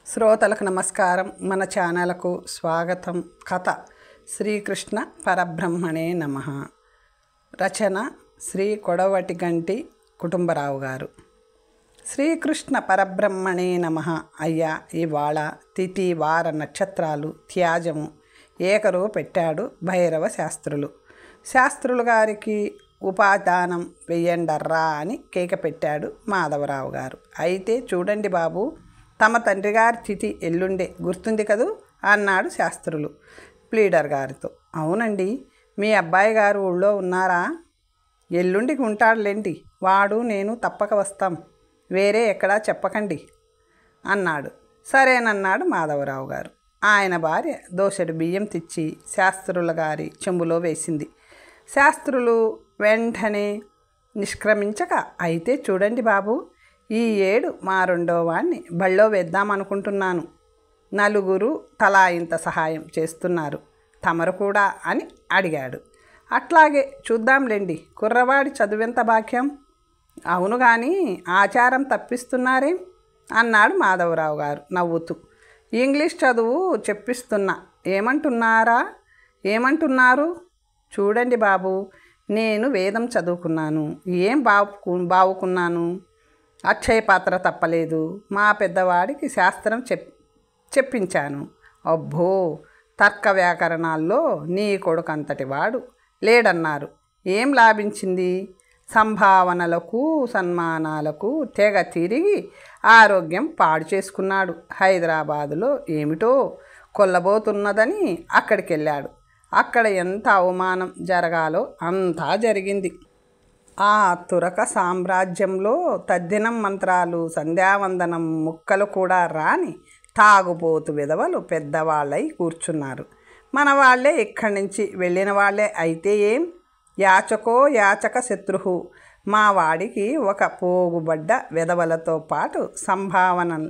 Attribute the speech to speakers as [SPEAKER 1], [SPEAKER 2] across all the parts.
[SPEAKER 1] శ్రోతలకు నమస్కారం. మన ఛానల్కు స్వాగతం. కథ శ్రీకృష్ణ పరబ్రహ్మణే నమః. రచన శ్రీ కొడవటిగంటి కుటుంబరావు గారు. శ్రీకృష్ణ పరబ్రహ్మణే నమః. అయ్యా, ఇవాళ తిథి వార నక్షత్రాలు త్యాజము ఏకరు పెట్టాడు భైరవ శాస్త్రులు. శాస్త్రులు గారికి ఉపాదానం వెయ్యండర్రా అని కేక పెట్టాడు మాధవరావు గారు. అయితే చూడండి బాబు, తమ తండ్రి గారి తిథి ఎల్లుండే, గుర్తుంది కదూ అన్నాడు శాస్త్రులు ప్లీడర్ గారితో. అవునండి, మీ అబ్బాయి గారు ఊళ్ళో ఉన్నారా? ఎల్లుండికి ఉంటాడులేండి, వాడు నేను తప్పక వస్తాం, వేరే ఎక్కడా చెప్పకండి అన్నాడు. సరేనన్నాడు మాధవరావు గారు. ఆయన భార్య దోసెడు బియ్యం తెచ్చి శాస్త్రుల గారి చెంబులో వేసింది. శాస్త్రులు వెంటనే నిష్క్రమించక, అయితే చూడండి బాబు, ఈ ఏడు మా రెండో వాణ్ణి బళ్ళో వేద్దామనుకుంటున్నాను. నలుగురు తలా ఇంత సహాయం చేస్తున్నారు, తమరు కూడా అని అడిగాడు. అట్లాగే చూద్దాంలేండి, కుర్రవాడి చదువెంత భాగ్యం. అవును కానీ ఆచారం తప్పిస్తున్నారేం అన్నాడు మాధవరావు గారు నవ్వుతూ. ఇంగ్లీష్ చదువు చెప్పిస్తున్నా, ఏమంటున్నారు? చూడండి బాబు, నేను వేదం చదువుకున్నాను, ఏం బావుకున్నాను, అక్షయ పాత్ర తప్పలేదు, మా పెద్దవాడికి శాస్త్రం చెప్పించాను. అబ్బో, తర్క వ్యాకరణాల్లో నీ కొడుకంతటి వాడు లేడన్నారు. ఏం లాభించింది? సంభావనలకు సన్మానాలకు తెగ తిరిగి ఆరోగ్యం పాడు చేసుకున్నాడు. హైదరాబాదులో ఏమిటో కొల్లబోతున్నదని అక్కడికి వెళ్ళాడు. అక్కడ ఎంత అవమానం జరగాలో అంతా జరిగింది. ఆ తురక సామ్రాజ్యంలో తద్దినం మంత్రాలు, సంధ్యావందనం ముక్కలు కూడా రాని తాగుబోతు విధవలు పెద్దవాళ్ళై కూర్చున్నారు. మన వాళ్ళే ఇక్కడి నుంచి వెళ్ళిన వాళ్ళే. అయితే ఏం, యాచక శత్రువు. మా వాడికి ఒక పోగుబడ్డ విధవలతో పాటు సంభావనలు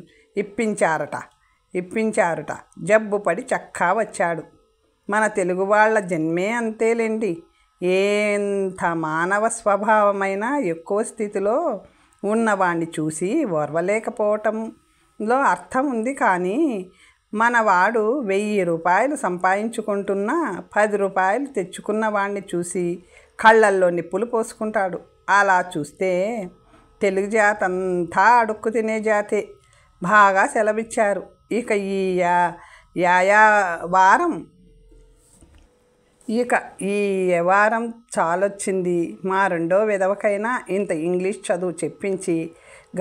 [SPEAKER 1] ఇప్పించారుట. జబ్బు పడి చక్కా వచ్చాడు. మన తెలుగు వాళ్ళ జన్మే అంతేలేండి. ఎంత మానవ స్వభావమైనా ఎక్కువ స్థితిలో ఉన్నవాణ్ణి చూసి ఓర్వలేకపోవటంలో అర్థం ఉంది. కానీ మనవాడు 1000 రూపాయలు సంపాదించుకుంటున్నా 10 రూపాయలు తెచ్చుకున్న వాణ్ణి చూసి కళ్ళల్లో నిప్పులు పోసుకుంటాడు. అలా చూస్తే తెలుగు జాతి అంతా అడుక్కు తినే జాతే. బాగా సెలవిచ్చారు. ఇక ఈ వారం చాలొచ్చింది. మా రెండో విధవకైనా ఇంత ఇంగ్లీష్ చదువు చెప్పించి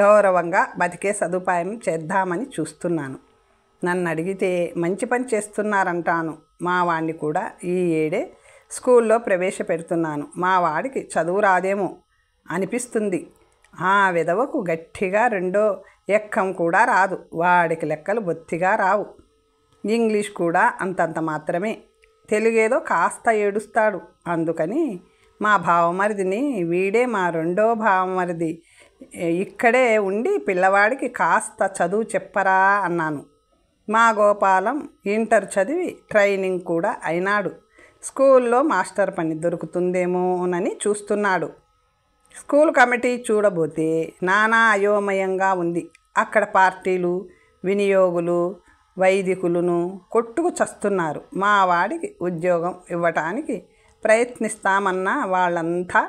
[SPEAKER 1] గౌరవంగా బతికే సదుపాయం చేద్దామని చూస్తున్నాను. నన్ను అడిగితే మంచి పని చేస్తున్నారంటాను. మా వాడిని కూడా ఈ ఏడే స్కూల్లో ప్రవేశపెడుతున్నాను. మా వాడికి చదువు రాదేమో అనిపిస్తుంది. ఆ విధవకు గట్టిగా రెండో ఎక్కం కూడా రాదు. వాడికి లెక్కలు బొత్తిగా రావు. ఇంగ్లీష్ కూడా అంతంత మాత్రమే. తెలుగేదో కాస్త ఏడుస్తాడు. అందుకని మా భావమరిదిని, వీడే మా రెండో భావమరిది, ఇక్కడే ఉండి పిల్లవాడికి కాస్త చదువు చెప్పరా అన్నాను. మా గోపాలం ఇంటర్ చదివి ట్రైనింగ్ కూడా అయినాడు. స్కూల్లో మాస్టర్ పని దొరుకుతుందేమోనని చూస్తున్నాడు. స్కూల్ కమిటీ చూడబోతే నానా అయోమయంగా ఉంది. అక్కడ పార్టీలు, వినియోగులు, వైదికులను కొట్టుకు చస్తున్నారు. మా వాడికి ఉద్యోగం ఇవ్వటానికి ప్రయత్నిస్తామన్న వాళ్ళంతా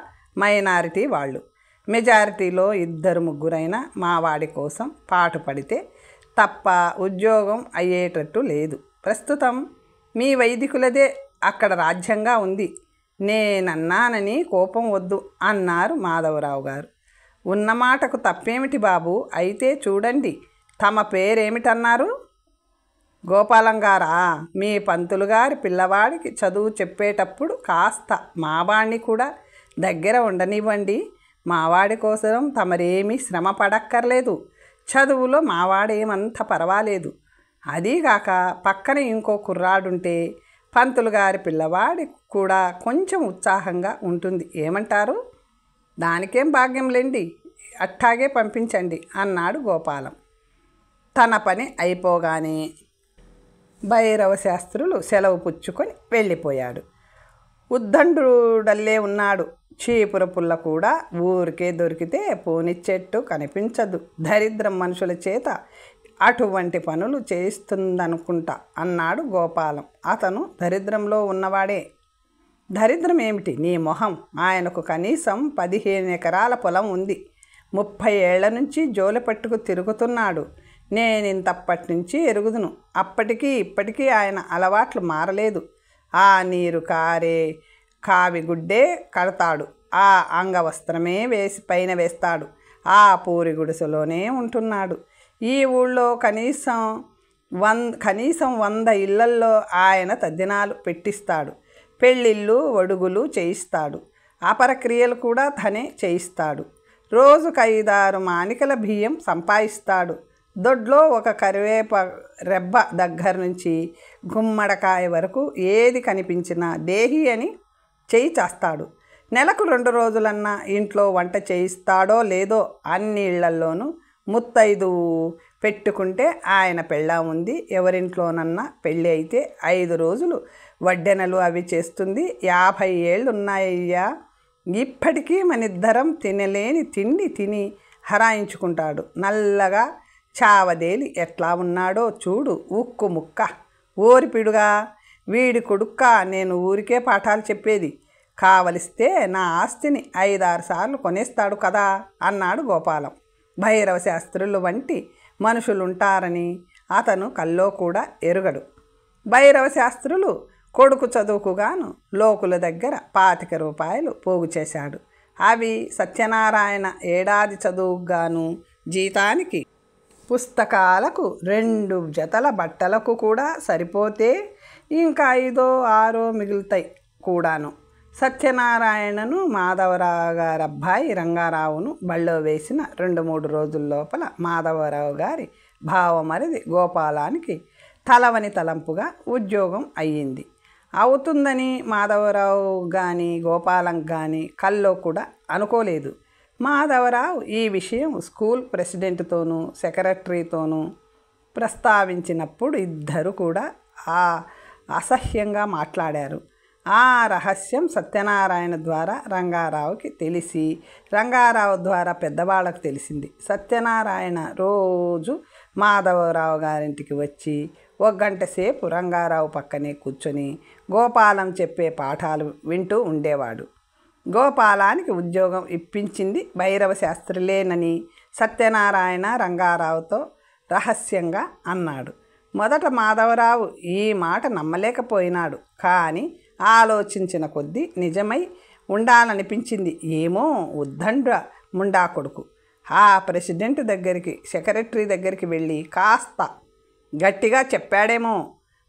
[SPEAKER 1] మైనారిటీ వాళ్ళు. మెజారిటీలో 2-3 మా వాడి కోసం పాటుపడితే తప్ప ఉద్యోగం అయ్యేటట్టు లేదు. ప్రస్తుతం మీ వైదికులదే అక్కడ రాజ్యంగా ఉంది. నేనన్నానని కోపం వద్దు అన్నారు మాధవరావు గారు. ఉన్నమాటకు తప్పేమిటి బాబు? అయితే చూడండి, తమ పేరేమిటన్నారు? గోపాలం గారా? మీ పంతులు గారి పిల్లవాడికి చదువు చెప్పేటప్పుడు కాస్త మావాడిని కూడా దగ్గర ఉండనివ్వండి. మావాడి కోసం తమరేమీ శ్రమ పడక్కర్లేదు. చదువులో మావాడేమంత పర్వాలేదు. అదీగాక పక్కన ఇంకో కుర్రాడుంటే పంతులు గారి పిల్లవాడి కూడా కొంచెం ఉత్సాహంగా ఉంటుంది. ఏమంటారు? దానికేం భాగ్యంలేండి, అట్టాగే పంపించండి అన్నాడు గోపాలం. తన పని అయిపోగానే భైరవ శాస్త్రులు సెలవు పుచ్చుకొని వెళ్ళిపోయాడు. ఉద్దండుడల్లే ఉన్నాడు. చీపుర పుల్ల కూడా ఊరికే దొరికితే పోనిచ్చేట్టు కనిపించదు. దరిద్రం మనుషుల చేత అటువంటి పనులు చేయిస్తుందనుకుంటా అన్నాడు గోపాలం. అతను దరిద్రంలో ఉన్నవాడే. దరిద్రం ఏమిటి నీ మొహం? ఆయనకు కనీసం 15 ఎకరాల పొలం ఉంది. 30 ఏళ్ల నుంచి జోలె పట్టుకు తిరుగుతున్నాడు. నేనింతప్పటి నుంచి ఎరుగుదును. అప్పటికీ ఇప్పటికీ ఆయన అలవాట్లు మారలేదు. ఆ నీరు కారే కావిగుడ్డే కడతాడు. ఆ అంగవస్త్రమే పైన వేస్తాడు. ఆ పూరి గుడిసెలోనే ఉంటున్నాడు. ఈ ఊళ్ళో కనీసం 100 ఇళ్లల్లో ఆయన తద్దినాలు పెట్టిస్తాడు. పెళ్ళిళ్ళు ఒడుగులు చేయిస్తాడు. అపరక్రియలు కూడా తనే చేయిస్తాడు. రోజుకు 5-6 మానికల బియ్యం సంపాదిస్తాడు. దొడ్లో ఒక కరివేప రెబ్బ దగ్గర నుంచి గుమ్మడికాయ వరకు ఏది కనిపించినా దేహి అని చేయి చేస్తాడు. నెలకు 2 రోజులన్నా ఇంట్లో వంట చేయిస్తాడో లేదో. అన్ని ఇళ్లల్లోనూ ముత్తైదు పెట్టుకుంటే ఆయన పెళ్ళాం ఉంది. ఎవరింట్లోనన్నా పెళ్ళి అయితే 5 రోజులు వడ్డెనలు అవి చేస్తుంది. 50 ఏళ్ళు ఉన్నాయ్యా. ఇప్పటికీ మనిద్దరం తినలేని తిండి తిని హరాయించుకుంటాడు. నల్లగా చావదేలి ఎట్లా ఉన్నాడో చూడు. ఉక్కు ముక్క ఓరిపిడుగా. వీడి కొడుక్క నేను ఊరికే పాఠాలు చెప్పేది. కావలిస్తే నా ఆస్తిని 5-6 సార్లు కొనేస్తాడు కదా అన్నాడు గోపాలం. భైరవ శాస్త్రులు వంటి మనుషులుంటారని అతను కల్లో కూడా ఎరుగడు. భైరవ శాస్త్రులు కొడుకు చదువుకుగాను లోకుల దగ్గర 25 రూపాయలు పోగు చేశాడు. అవి సత్యనారాయణ ఏడాది చదువుగాను జీతానికి పుస్తకాలకు 2 జతల బట్టలకు కూడా సరిపోతే ఇంకా 5-6 మిగులుతాయి కూడాను. సత్యనారాయణను మాధవరావు గారి అబ్బాయి రంగారావును బళ్ళో వేసిన 2-3 రోజుల లోపల మాధవరావు గారి భావమరిది గోపాలానికి తలవని తలంపుగా ఉద్యోగం అయ్యింది. అవుతుందని మాధవరావు కానీ గోపాలం కానీ కల్లో కూడా అనుకోలేదు. మాధవరావు ఈ విషయం స్కూల్ ప్రెసిడెంట్తోనూ సెక్రటరీతోనూ ప్రస్తావించినప్పుడు ఇద్దరు కూడా అసహ్యంగా మాట్లాడారు. ఆ రహస్యం సత్యనారాయణ ద్వారా రంగారావుకి తెలిసి రంగారావు ద్వారా పెద్దవాళ్ళకు తెలిసింది. సత్యనారాయణ రోజు మాధవరావు గారింటికి వచ్చి 1 గంట సేపు రంగారావు పక్కనే కూర్చొని గోపాలం చెప్పే పాఠాలు వింటూ ఉండేవాడు. గోపాలానికి ఉద్యోగం ఇప్పించింది భైరవ శాస్త్రులేనని సత్యనారాయణ రంగారావుతో రహస్యంగా అన్నాడు. మొదట మాధవరావు ఈ మాట నమ్మలేకపోయినాడు. కానీ ఆలోచించిన కొద్దీ నిజమై ఉండాలనిపించింది. ఏమో ఉద్దండ ముండా కొడుకు ఆ ప్రెసిడెంట్ దగ్గరికి సెక్రటరీ దగ్గరికి వెళ్ళి కాస్త గట్టిగా చెప్పాడేమో.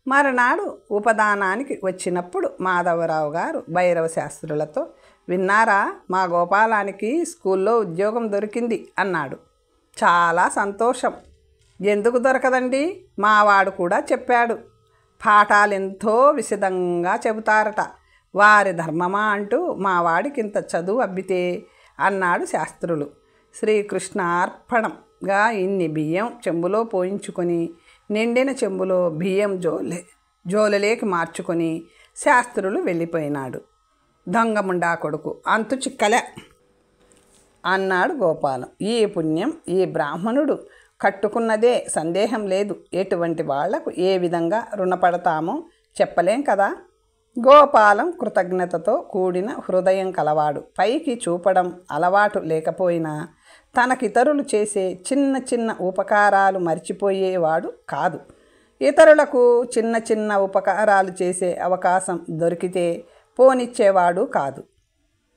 [SPEAKER 1] మరునాడు ఉపదానానికి వచ్చినప్పుడు మాధవరావు గారు భైరవ శాస్త్రులతో, విన్నారా, మా గోపాలానికి స్కూల్లో ఉద్యోగం దొరికింది అన్నాడు. చాలా సంతోషం. ఎందుకు దొరకదండి, మావాడు కూడా చెప్పాడు. పాఠాలెంతో విశదంగా చెబుతారట. వారి ధర్మమా అంటూ మావాడికి ఇంత చదువు అబ్బితే అన్నాడు శాస్త్రులు. శ్రీకృష్ణార్పణంగా ఇన్ని బియ్యం చెంబులో పోయించుకొని నిండిన చెంబులో బియ్యం జోలెలేకి మార్చుకొని శాస్త్రులు వెళ్ళిపోయినాడు. దొంగముండా కొడుకు, అంతు చిక్కలే అన్నాడు గోపాలం. ఈ పుణ్యం ఈ బ్రాహ్మణుడు కట్టుకున్నదే, సందేహం లేదు. ఎటువంటి వాళ్లకు ఏ విధంగా రుణపడతామో చెప్పలేం కదా. గోపాలం కృతజ్ఞతతో కూడిన హృదయం కలవాడు. పైకి చూపడం అలవాటు లేకపోయినా తనకితరులు చేసే చిన్న చిన్న ఉపకారాలు మర్చిపోయేవాడు కాదు. ఇతరులకు చిన్న చిన్న ఉపకారాలు చేసే అవకాశం దొరికితే పోనిచ్చేవాడు కాదు.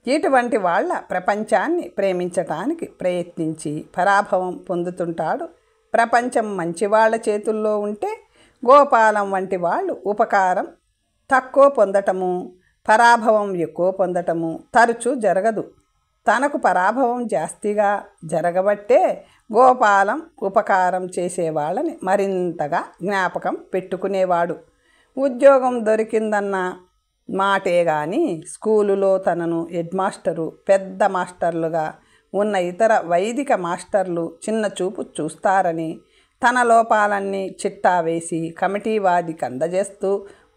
[SPEAKER 1] ఇటువంటి వాళ్ళ ప్రపంచాన్ని ప్రేమించటానికి ప్రయత్నించి పరాభవం పొందుతుంటాడు. ప్రపంచం మంచివాళ్ల చేతుల్లో ఉంటే గోపాలం వంటి వాళ్ళు ఉపకారం తక్కువ పొందటము, పరాభవం ఎక్కువ పొందటము తరచూ జరగదు. తనకు పరాభవం జాస్తిగా జరగబట్టే గోపాలం ఉపకారం చేసేవాళ్ళని మరింతగా జ్ఞాపకం పెట్టుకునేవాడు. ఉద్యోగం దొరికిందన్న మాటే గాని స్కూలులో తనను హెడ్ మాస్టరు, పెద్ద మాస్టర్లుగా ఉన్న ఇతర వైదిక మాస్టర్లు చిన్న చూపు చూస్తారని, తన లోపాలన్నీ చిట్టా వేసి కమిటీ వాదికి అందజేస్తూ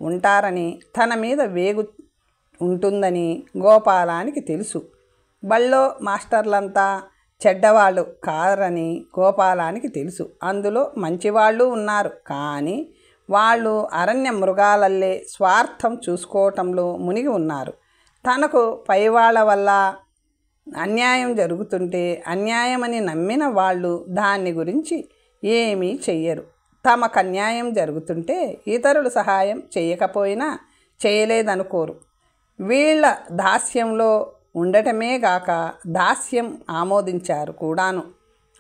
[SPEAKER 1] ఉంటారని, తన మీద వేగు ఉంటుందని గోపాలానికి తెలుసు. బళ్ళో మాస్టర్లంతా చెడ్డవాళ్ళు కారని గోపాలానికి తెలుసు. అందులో మంచివాళ్ళు ఉన్నారు. కానీ వాళ్ళు అరణ్య మృగాలల్లే స్వార్థం చూసుకోవటంలో మునిగి ఉన్నారు. తనకు పైవాళ్ల వల్ల అన్యాయం జరుగుతుంటే అన్యాయమని నమ్మిన వాళ్ళు దాన్ని గురించి ఏమీ చెయ్యరు. తమకు అన్యాయం జరుగుతుంటే ఇతరులు సహాయం చేయకపోయినా చేయలేదనుకోరు. వీళ్ళ దాస్యంలో ఉండటమే గాక దాస్యం ఆమోదించారు కూడాను.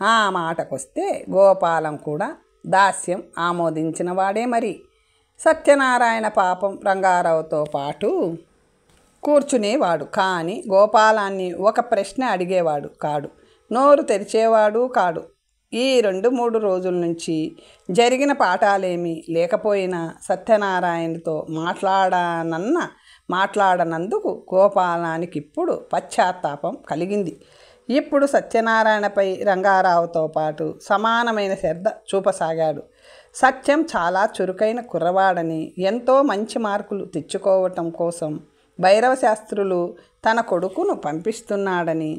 [SPEAKER 1] ఆ మాటకొస్తే గోపాలం కూడా దాస్యం ఆమోదించిన వాడే. మరి సత్యనారాయణ పాపం రంగారావుతో పాటు కూర్చునేవాడు. కానీ గోపాలాన్ని ఒక ప్రశ్న అడిగేవాడు కాడు, నోరు తెరిచేవాడు కాడు. ఈ 2-3 రోజుల నుంచి జరిగిన పాఠాలేమీ లేకపోయినా సత్యనారాయణతో మాట్లాడనందుకు గోపాలానికి ఇప్పుడు పశ్చాత్తాపం కలిగింది. ఇప్పుడు సత్యనారాయణపై రంగారావుతో పాటు సమానమైన శ్రద్ధ చూపసాగాడు. సత్యం చాలా చురుకైన కుర్రవాడని, ఎంతో మంచి మార్కులు తెచ్చుకోవటం కోసం భైరవ శాస్త్రులు తన కొడుకును పంపిస్తున్నాడని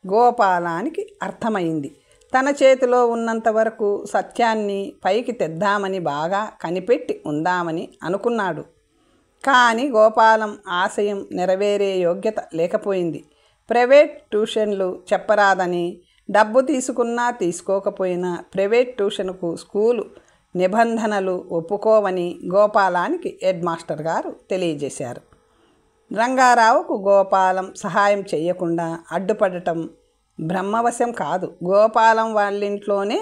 [SPEAKER 1] గోపాలానికి అర్థమైంది. తన చేతిలో ఉన్నంత వరకు సత్యాన్ని పైకి తెద్దామని బాగా కనిపెట్టి ఉందామని అనుకున్నాడు. కానీ గోపాలం ఆశయం నెరవేరే యోగ్యత లేకపోయింది. ప్రైవేట్ ట్యూషన్లు చెప్పరాదని, డబ్బు తీసుకున్నా తీసుకోకపోయినా ప్రైవేట్ ట్యూషన్కు స్కూలు నిబంధనలు ఒప్పుకోవని గోపాలానికి హెడ్ మాస్టర్ గారు తెలియజేశారు. రంగారావుకు గోపాలం సహాయం చేయకుండా అడ్డుపడటం బ్రహ్మవశం కాదు. గోపాలం వాళ్ళింట్లోనే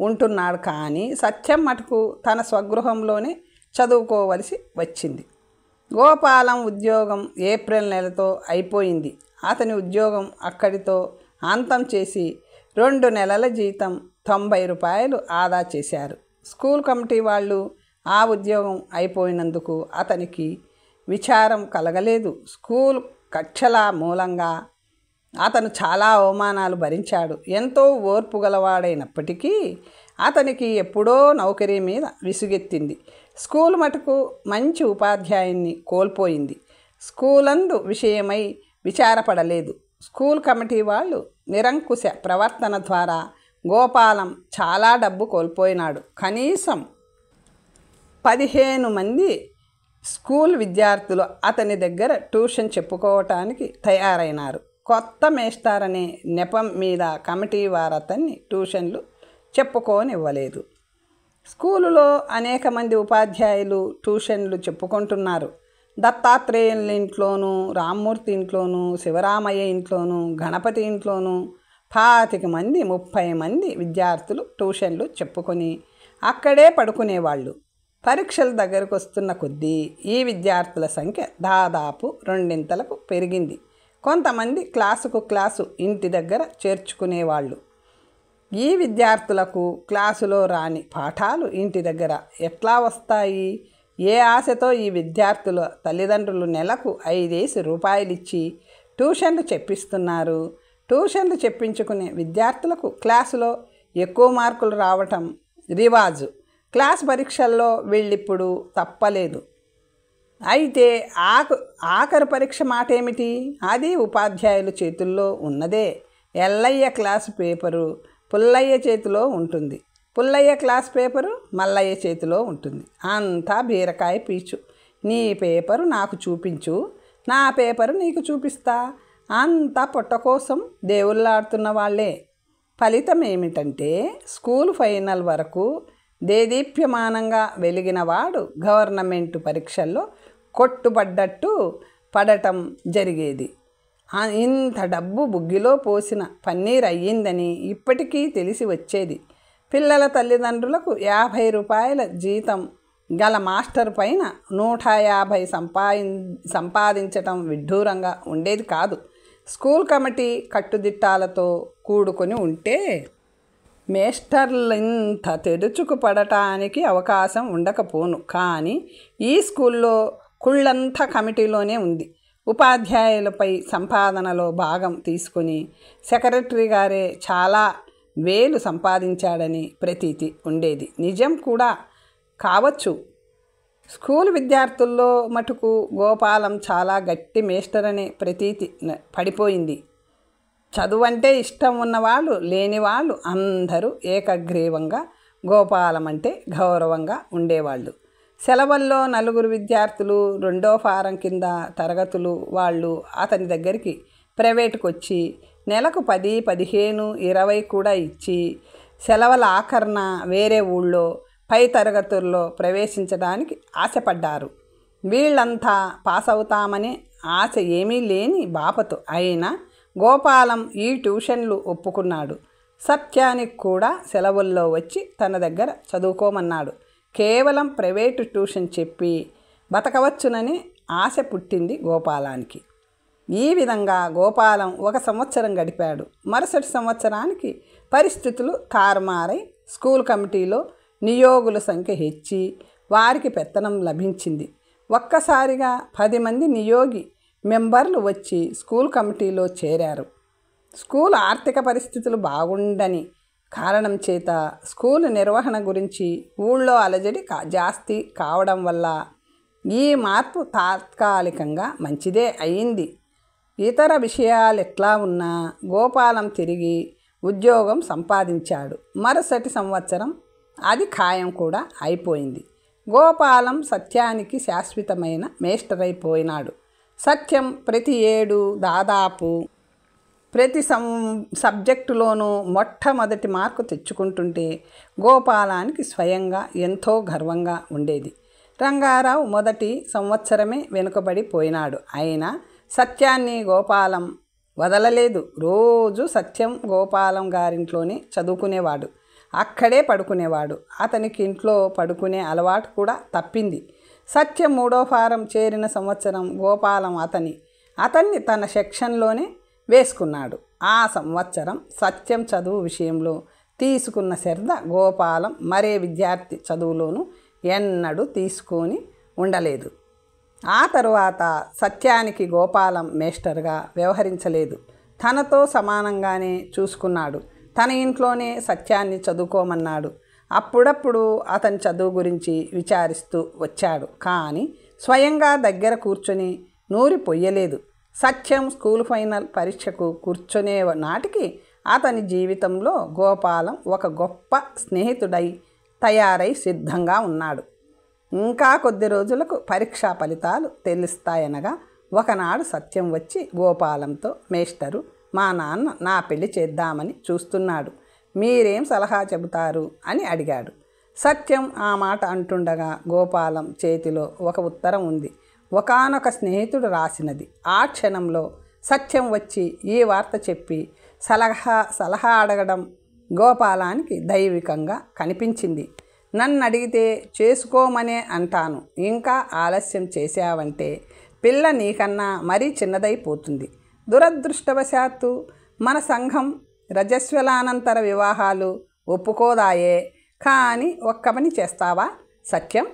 [SPEAKER 1] ఉంటున్నాడు. కానీ సత్యం మటుకు తన స్వగృహంలోనే చదువుకోవలసి వచ్చింది. గోపాలం ఉద్యోగం ఏప్రిల్ నెలతో అయిపోయింది. అతని ఉద్యోగం అక్కడితో అంతం చేసి 2 నెలల జీతం 90 రూపాయలు ఆదా చేశారు. స్కూల్ కమిటీ వాళ్ళు ఆ ఉద్యోగం అయిపోయినందుకు అతనికి విచారం కలగలేదు. స్కూల్ కక్షల మూలంగా అతను చాలా అవమానాలు భరించాడు. ఎంతో ఓర్పు గలవాడైనప్పటికీ అతనికి ఎప్పుడో నౌకరీ మీద విసుగెత్తింది. స్కూల్ మటుకు మంచి ఉపాధ్యాయున్ని కోల్పోయింది. స్కూలందు విషయమై విచారపడలేదు. స్కూల్ కమిటీ వాళ్ళు నిరంకుశ ప్రవర్తన ద్వారా గోపాలం చాలా డబ్బు కోల్పోయినాడు. కనీసం 15 మంది స్కూల్ విద్యార్థులు అతని దగ్గర ట్యూషన్ చెప్పుకోవటానికి తయారైనారు. కొత్త మేస్టారనే నెపం మీద కమిటీ వారు అతన్ని ట్యూషన్లు చెప్పుకోనివ్వలేదు. స్కూలులో అనేక మంది ఉపాధ్యాయులు ట్యూషన్లు చెప్పుకుంటున్నారు. దత్తాత్రేయుల ఇంట్లోనూ, రామ్మూర్తి ఇంట్లోనూ, శివరామయ్య ఇంట్లోనూ, గణపతి ఇంట్లోనూ 25 మంది 30 మంది విద్యార్థులు ట్యూషన్లు చెప్పుకొని అక్కడే పడుకునేవాళ్ళు. పరీక్షల దగ్గరకు వస్తున్న కొద్దీ ఈ విద్యార్థుల సంఖ్య దాదాపు 2 పెరిగింది. కొంతమంది క్లాసు ఇంటి దగ్గర చేర్చుకునేవాళ్ళు. ఈ విద్యార్థులకు క్లాసులో రాని పాఠాలు ఇంటి దగ్గర ఎట్లా వస్తాయి? ఏ ఆశతో ఈ విద్యార్థుల తల్లిదండ్రులు నెలకు 5 రూపాయలు ఇచ్చి ట్యూషన్లు చెప్పిస్తున్నారు? ట్యూషన్లు చెప్పించుకునే విద్యార్థులకు క్లాసులో ఎక్కువ మార్కులు రావటం రివాజు. క్లాస్ పరీక్షల్లో వీళ్ళిప్పుడు తప్పలేదు. అయితే ఆఖరు పరీక్ష మాట ఏమిటి? అది ఉపాధ్యాయుల చేతుల్లో ఉన్నదే. ఎల్లయ్య క్లాసు పేపరు పుల్లయ్య చేతిలో ఉంటుంది. పుల్లయ్య క్లాస్ పేపరు మల్లయ్య చేతిలో ఉంటుంది. అంతా బీరకాయ పీచు. నీ పేపరు నాకు చూపించు, నా పేపరు నీకు చూపిస్తా. అంతా పొట్ట కోసం దేవుళ్ళాడుతున్న వాళ్ళే. ఫలితం ఏమిటంటే స్కూల్ ఫైనల్ వరకు దేదీప్యమానంగా వెలిగిన వాడు గవర్నమెంట్ పరీక్షల్లో కొట్టుపడ్డట్టు పడటం జరిగేది. ఇంత డబ్బు బుగ్గిలో పోసిన పన్నీర్ అయ్యిందని ఇప్పటికీ తెలిసి వచ్చేది. పిల్లల తల్లిదండ్రులకు 50 రూపాయల జీతం గల మాస్టర్ పైన 150 సంపాదించటం విడ్డూరంగా ఉండేది కాదు. స్కూల్ కమిటీ కట్టుదిట్టాలతో కూడుకొని ఉంటే మేస్టర్లు ఇంత తెరుచుకు పడటానికి అవకాశం ఉండకపోను. కానీ ఈ స్కూల్లో కుళ్ళంతా కమిటీలోనే ఉంది. ఉపాధ్యాయులపై సంపాదనలో భాగం తీసుకుని సెక్రటరీ గారే చాలా వేలు సంపాదించాడని ప్రతీతి ఉండేది. నిజం కూడా కావచ్చు. స్కూల్ విద్యార్థుల్లో మటుకు గోపాలం చాలా గట్టి మేస్టర్ అనే ప్రతీతి పడిపోయింది. చదువంటే ఇష్టం ఉన్నవాళ్ళు లేనివాళ్ళు అందరూ ఏకగ్రీవంగా గోపాలం అంటే గౌరవంగా ఉండేవాళ్ళు. సెలవుల్లో నలుగురు విద్యార్థులు 2వ ఫారం కింద తరగతులు వాళ్ళు అతని దగ్గరికి ప్రైవేటుకు వచ్చి నెలకు 10, 15, 20 కూడా ఇచ్చి సెలవుల ఆఖరణ వేరే ఊళ్ళో పై తరగతుల్లో ప్రవేశించడానికి ఆశపడ్డారు. వీళ్ళంతా పాస్ అవుతామనే ఆశ ఏమీ లేని బాపతు అయినా గోపాలం ఈ ట్యూషన్లు ఒప్పుకున్నాడు. సత్యానికి కూడా సెలవుల్లో వచ్చి తన దగ్గర చదువుకోమన్నాడు. కేవలం ప్రైవేటు ట్యూషన్ చెప్పి బతకవచ్చునని ఆశ పుట్టింది గోపాలానికి. ఈ విధంగా గోపాలం 1 సంవత్సరం గడిపాడు. మరుసటి సంవత్సరానికి పరిస్థితులు తారుమారై స్కూల్ కమిటీలో నియోగుల సంఖ్య హెచ్చి వారికి పెత్తనం లభించింది. ఒక్కసారిగా 10 మంది నియోగి మెంబర్లు వచ్చి స్కూల్ కమిటీలో చేరారు. స్కూల్ ఆర్థిక పరిస్థితులు బాగుండని కారణం చేత స్కూల్ నిర్వహణ గురించి ఊళ్ళో అలజడి జాస్తి కావడం వల్ల ఈ మార్పు తాత్కాలికంగా మంచిదే అయింది. ఇతర విషయాలు ఎట్లా ఉన్నా గోపాలం తిరిగి ఉద్యోగం సంపాదించాడు. మరుసటి సంవత్సరం అది ఖాయం కూడా అయిపోయింది. గోపాలం సత్యానికి శాశ్వతమైన మేస్టర్ అయిపోయినాడు. సత్యం ప్రతి ఏడు దాదాపు ప్రతి సబ్జెక్టులోనూ మొట్టమొదటి మార్కు తెచ్చుకుంటుంటే గోపాలానికి స్వయంగా ఎంతో గర్వంగా ఉండేది. రంగారావు మొదటి సంవత్సరమే వెనుకబడిపోయినాడు. అయినా సత్యాన్ని గోపాలం వదలలేదు. రోజు సత్యం గోపాలం గారింట్లోనే చదువుకునేవాడు, అక్కడే పడుకునేవాడు. అతనికి ఇంట్లో పడుకునే అలవాటు కూడా తప్పింది. సత్యం 3వ ఫారం చేరిన సంవత్సరం గోపాలం అతన్ని తన సెక్షన్లోనే వేసుకున్నాడు. ఆ సంవత్సరం సత్యం చదువు విషయంలో తీసుకున్న శ్రద్ధ గోపాలం మరే విద్యార్థి చదువులోనూ ఎన్నడూ తీసుకొని ఉండలేదు. ఆ తరువాత సత్యానికి గోపాలం మేస్టర్గా వ్యవహరించలేదు. తనతో సమానంగానే చూసుకున్నాడు. తన ఇంట్లోనే సత్యాన్ని చదువుకోమన్నాడు. అప్పుడప్పుడు అతని చదువు గురించి విచారిస్తూ వచ్చాడు. కానీ స్వయంగా దగ్గర కూర్చొని నూరి పొయ్యలేదు. సత్యం స్కూల్ ఫైనల్ పరీక్షకు కూర్చునే నాటికి అతని జీవితంలో గోపాలం ఒక గొప్ప స్నేహితుడై తయారై సిద్ధంగా ఉన్నాడు. ఇంకా కొద్ది రోజులకు పరీక్షా ఫలితాలు తెలుస్తాయనగా ఒకనాడు సత్యం వచ్చి గోపాలంతో, మేస్టరు, మా నాన్న నా పెళ్లి చేద్దామని చూస్తున్నాడు, మీరేం సలహా చెబుతారు అని అడిగాడు. సత్యం ఆ మాట అంటుండగా గోపాలం చేతిలో ఒక ఉత్తరం ఉంది. ఒకానొక స్నేహితుడు రాసినది. ఆ క్షణంలో సత్యం వచ్చి ఈ వార్త చెప్పి సలహా అడగడం గోపాలానికి దైవికంగా కనిపించింది. నన్ను అడిగితే చేసుకోమనే అంటాను. ఇంకా ఆలస్యం చేశావంటే పిల్ల నీకన్నా మరీ చిన్నదైపోతుంది. దురదృష్టవశాత్తు మన సంఘం రజస్వలానంతర వివాహాలు ఒప్పుకోదాయే. కానీ ఒక్క పని చేస్తావా సత్యం?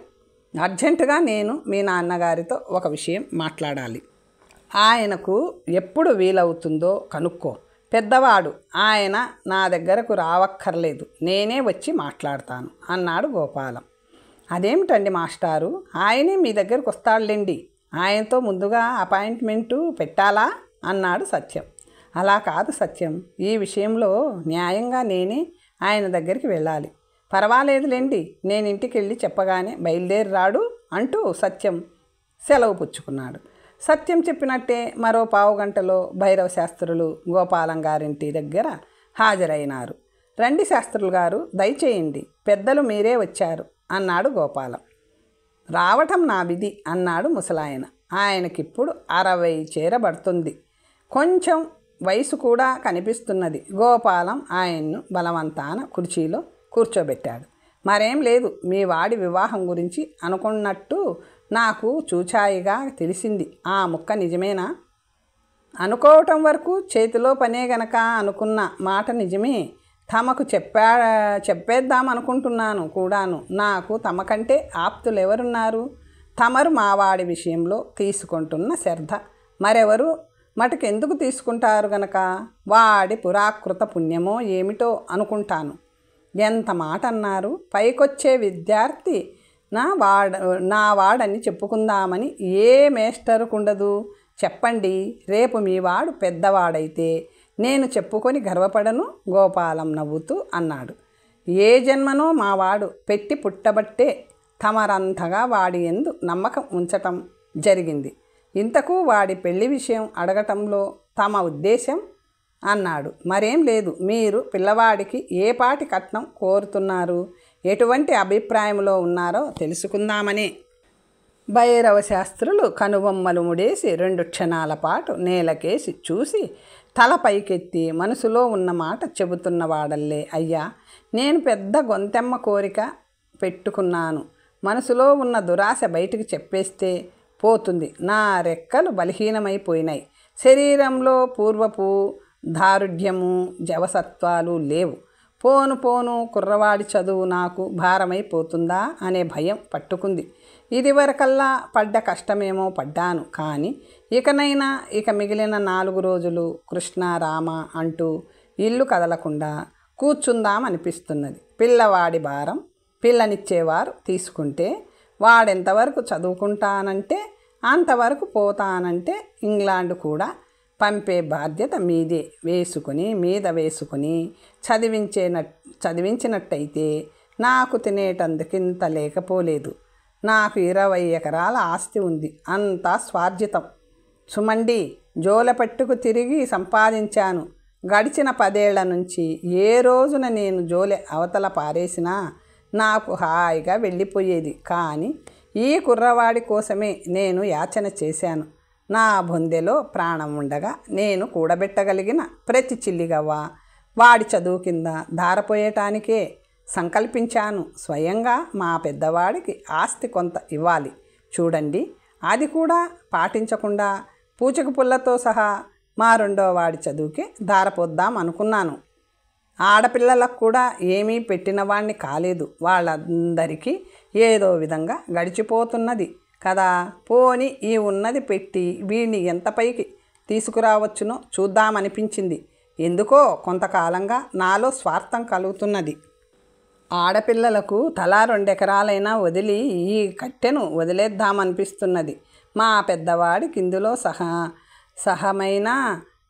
[SPEAKER 1] అర్జెంటుగా నేను మీ నాన్నగారితో ఒక విషయం మాట్లాడాలి. ఆయనకు ఎప్పుడు వీలవుతుందో కనుక్కో. పెద్దవాడు, ఆయన నా దగ్గరకు రావక్కర్లేదు, నేనే వచ్చి మాట్లాడతాను అన్నాడు గోపాలం. అదేమిటండి మాస్టారు, ఆయనే మీ దగ్గరకు వస్తాడులేండి, ఆయనతో ముందుగా అపాయింట్మెంటు పెట్టాలా అన్నాడు సత్యం. అలా కాదు సత్యం, ఈ విషయంలో న్యాయంగా నేనే ఆయన దగ్గరికి వెళ్ళాలి. పర్వాలేదులేండి, నేను ఇంటికి వెళ్ళి చెప్పగానే బయలుదేరి రాడు అంటూ సత్యం సెలవు పుచ్చుకున్నాడు. సత్యం చెప్పినట్టే మరో 15 గంటలో భైరవ శాస్త్రులు గోపాలం గారింటి దగ్గర హాజరైనారు. రండి శాస్త్రులు గారు, దయచేయండి, పెద్దలు మీరే వచ్చారు అన్నాడు గోపాలం. రావటం నా విధి అన్నాడు ముసలాయన. ఆయనకిప్పుడు 60 చేరబడుతుంది. కొంచెం వయసు కూడా కనిపిస్తున్నది. గోపాలం ఆయన్ను బలవంతాన కుర్చీలో కూర్చోబెట్టాడు. మరేం లేదు, మీ వాడి వివాహం గురించి అనుకున్నట్టు నాకు చూచాయిగా తెలిసింది. ఆ ముక్క నిజమేనా? అనుకోవటం వరకు చేతిలో పనే గనక అనుకున్న మాట నిజమే. తమకు చెప్పేద్దాం అనుకుంటున్నాను కూడాను. నాకు తమకంటే ఆప్తులు ఎవరున్నారు? తమరు మావాడి విషయంలో తీసుకుంటున్న శ్రద్ధ మరెవరు మటుకెందుకు తీసుకుంటారు గనక వాడి పురాకృత పుణ్యమో ఏమిటో అనుకుంటాను. ఎంత మాట అన్నారు. పైకొచ్చే విద్యార్థి నా వాడని చెప్పుకుందామని ఏ మేస్టరుకుండదు? చెప్పండి, రేపు మీ వాడు పెద్దవాడైతే నేను చెప్పుకొని గర్వపడను గోపాలం నవ్వుతూ అన్నాడు. ఏ జన్మనో మావాడు పెట్టి పుట్టబట్టే తమరంతగా వాడి యందు నమ్మకం ఉంచటం జరిగింది. ఇంతకు వాడి పెళ్లి విషయం అడగటంలో తమ ఉద్దేశం అన్నాడు. మరేం లేదు, మీరు పిల్లవాడికి ఏ పాటి కట్నం కోరుతున్నారు, ఎటువంటి అభిప్రాయంలో ఉన్నారో తెలుసుకుందామనే. భైరవ శాస్త్రులు కనుబొమ్మలు ముడేసి 2 క్షణాల పాటు నేలకేసి చూసి తల పైకెత్తి మనసులో ఉన్న మాట చెబుతున్నవాడల్లే, అయ్యా, నేను పెద్ద గొంతెమ్మ కోరిక పెట్టుకున్నాను. మనసులో ఉన్న దురాశ బయటికి చెప్పేస్తే పోతుంది. నా రెక్కలు బలహీనమైపోయినాయి. శరీరంలో పూర్వపు దారుఢ్యము జవసత్వాలు లేవు. పోను పోను కుర్రవాడి చదువు నాకు భారమైపోతుందా అనే భయం పట్టుకుంది. ఇదివరకల్లా పడ్డ కష్టమేమో పడ్డాను, కానీ ఇకనైనా మిగిలిన 4 రోజులు కృష్ణ రామ అంటూ ఇల్లు కదలకుండా కూర్చుందామనిపిస్తున్నది. పిల్లవాడి భారం పిల్లనిచ్చేవారు తీసుకుంటే వాడెంతవరకు చదువుకుంటానంటే అంతవరకు పోతానంటే ఇంగ్లాండ్ కూడా పంపే బాధ్యత మీద వేసుకుని చదివించినట్టయితే నాకు తినేటందుకింత లేకపోలేదు. నాకు 20 ఎకరాల ఆస్తి ఉంది, అంతా స్వార్జితం. సుమండి జోలెపట్టుకు తిరిగి సంపాదించాను. గడిచిన 10 ఏళ్ల నుంచి ఏ రోజున నేను జోలె అవతల పారేసినా నాకు హాయిగా వెళ్ళిపోయేది. కానీ ఈ కుర్రవాడి కోసమే నేను యాచన చేశాను. నా బొందెలో ప్రాణం ఉండగా నేను కూడబెట్టగలిగిన ప్రతి చిల్లిగవ్వ వాడి చదువు కింద ధారపోయటానికే సంకల్పించాను. స్వయంగా మా పెద్దవాడికి ఆస్తి కొంత ఇవ్వాలి. చూడండి, అది కూడా పాటించకుండా పూచకు పుల్లతో సహా మా 2వ వాడి చదువుకే ధారపోద్దాం అనుకున్నాను. ఆడపిల్లలకు కూడా ఏమీ పెట్టినవాణ్ణి కాలేదు. వాళ్ళందరికీ ఏదో విధంగా గడిచిపోతున్నది కదా. పోని ఈ ఉన్నది పెట్టి వీడిని ఎంత పైకి తీసుకురావచ్చునో చూద్దామనిపించింది. ఎందుకో కొంతకాలంగా నాలో స్వార్థం కలుగుతున్నది. ఆడపిల్లలకు తలా 2 ఎకరాలైనా వదిలి ఈ కట్టెను వదిలేద్దామనిపిస్తున్నది. మా పెద్దవాడికి ఇందులో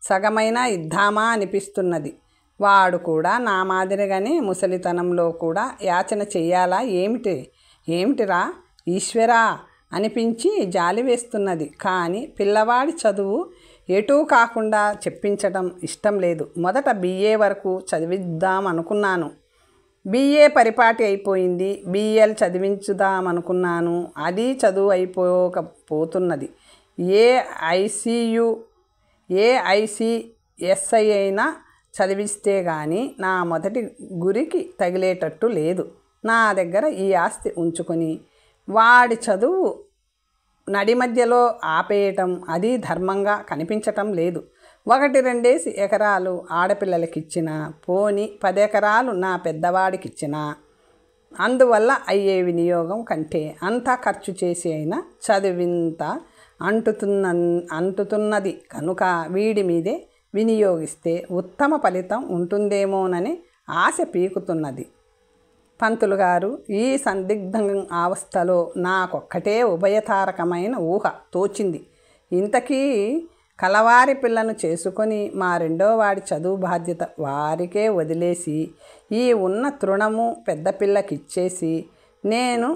[SPEAKER 1] సగమైనా ఇద్దామా అనిపిస్తున్నది. వాడు కూడా నా మాదిరిగానే ముసలితనంలో కూడా యాచన చెయ్యాలా ఏమిటిరా ఈశ్వరా అనిపించి జాలి వేస్తున్నది. కానీ పిల్లవాడి చదువు ఎటూ కాకుండా చెప్పించడం ఇష్టం లేదు. మొదట BA వరకు చదివిద్దామనుకున్నాను. BA పరిపాటి అయిపోయింది. BL చదివించుదామనుకున్నాను. అది చదువు అయిపోకపోతున్నది. AICSI అయినా చదివిస్తే కానీ నా మొదటి గురికి తగిలేటట్టు లేదు. నా దగ్గర ఈ ఆస్తి ఉంచుకొని వాడి చదువు నడి మధ్యలో ఆపేయటం అది ధర్మంగా కనిపించటం లేదు. 1-2 ఎకరాలు ఆడపిల్లలకిచ్చిన, పోని 10 ఎకరాలు నా పెద్దవాడికిచ్చిన, అందువల్ల అయ్యే వినియోగం కంటే అంతా ఖర్చు చేసి అయినా చదివింత అంటుతున్నది కనుక వీడి మీదే వినియోగిస్తే ఉత్తమ ఫలితం ఉంటుందేమోనని ఆశ పీకుతున్నది. పంతులు గారు, ఈ సందిగ్ధ అవస్థలో నాకొక్కటే ఉభయతారకమైన ఊహ తోచింది. ఇంతకీ కలవారి పిల్లను చేసుకొని మా 2వ వాడి చదువు బాధ్యత వారికే వదిలేసి ఈ ఉన్న తృణము పెద్ద పిల్లకిచ్చేసి నేను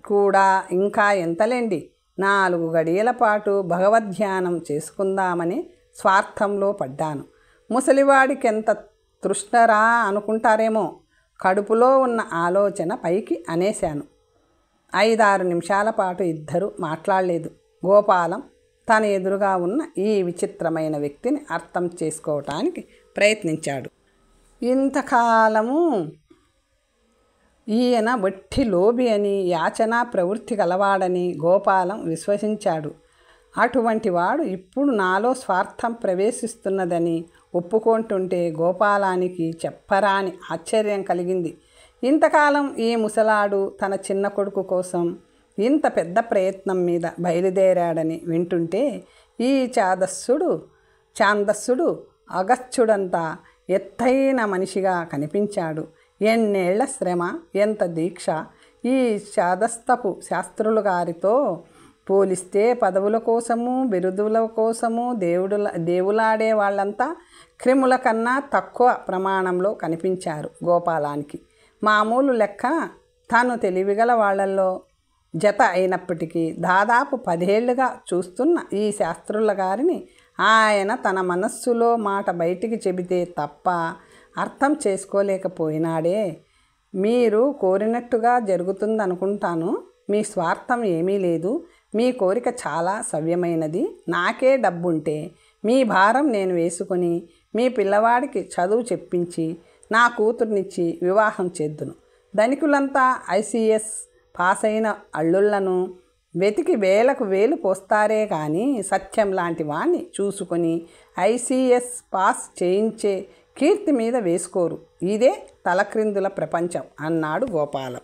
[SPEAKER 1] కూడా ఇంకా ఎంతలేండి 4 గడియల పాటు భగవద్ధ్యానం చేసుకుందామని స్వార్థంలో పడ్డాను. ముసలివాడికెంత తృష్ణరా అనుకుంటారేమో. కడుపులో ఉన్న ఆలోచన పైకి అనేశాను. 5-6 నిమిషాల పాటు ఇద్దరు మాట్లాడలేదు. గోపాలం తన ఎదురుగా ఉన్న ఈ విచిత్రమైన వ్యక్తిని అర్థం చేసుకోవటానికి ప్రయత్నించాడు. ఇంతకాలము ఈయన వట్టి లోబి అని, యాచనా ప్రవృత్తి గలవాడని గోపాలం విశ్వసించాడు. అటువంటి వాడు ఇప్పుడు నాలో స్వార్థం ప్రవేశిస్తున్నదని ఒప్పుకుంటుంటే గోపాలానికి చెప్పరాని ఆశ్చర్యం కలిగింది. ఇంతకాలం ఈ ముసలాడు తన చిన్న కొడుకు కోసం ఇంత పెద్ద ప్రయత్నం మీద బయలుదేరాడని వింటుంటే ఈ ఛాందస్సుడు అగస్త్యుడంతా ఎత్తైన మనిషిగా కనిపించాడు. ఎన్నేళ్ల శ్రమ, ఎంత దీక్ష! ఈ చాదస్తపు శాస్త్రులు గారితో పోలిస్తే పదవుల కోసము, బిరుదుల కోసము దేవులాడే వాళ్ళంతా క్రిముల కన్నా తక్కువ ప్రమాణంలో కనిపించారు గోపాలానికి. మామూలు లెక్క తాను తెలివిగల వాళ్ళల్లో జత అయినప్పటికీ దాదాపు 10 ఏళ్లుగా చూస్తున్న ఈ శాస్త్రుల గారిని ఆయన తన మనస్సులో మాట బయటికి చెబితే తప్ప అర్థం చేసుకోలేకపోయినాడే. మీరు కోరినట్టుగా జరుగుతుందనుకుంటాను. మీ స్వార్థం ఏమీ లేదు. మీ కోరిక చాలా సవ్యమైనది. నాకే డబ్బుంటే మీ భారం నేను వేసుకొని మీ పిల్లవాడికి చదువు చెప్పించి నా కూతుర్నిచ్చి వివాహం చేద్దును. ధనికులంతా ఐసీఎస్ పాస్ అయిన అల్లుళ్లను వెతికి వేలకు వేలు పోస్తారే కానీ సత్యం లాంటి వాణ్ణి చూసుకొని ఐసీఎస్ పాస్ చేయించే కీర్తి మీద వేసుకోరు. ఇదే తలక్రిందుల ప్రపంచం అన్నాడు గోపాలం.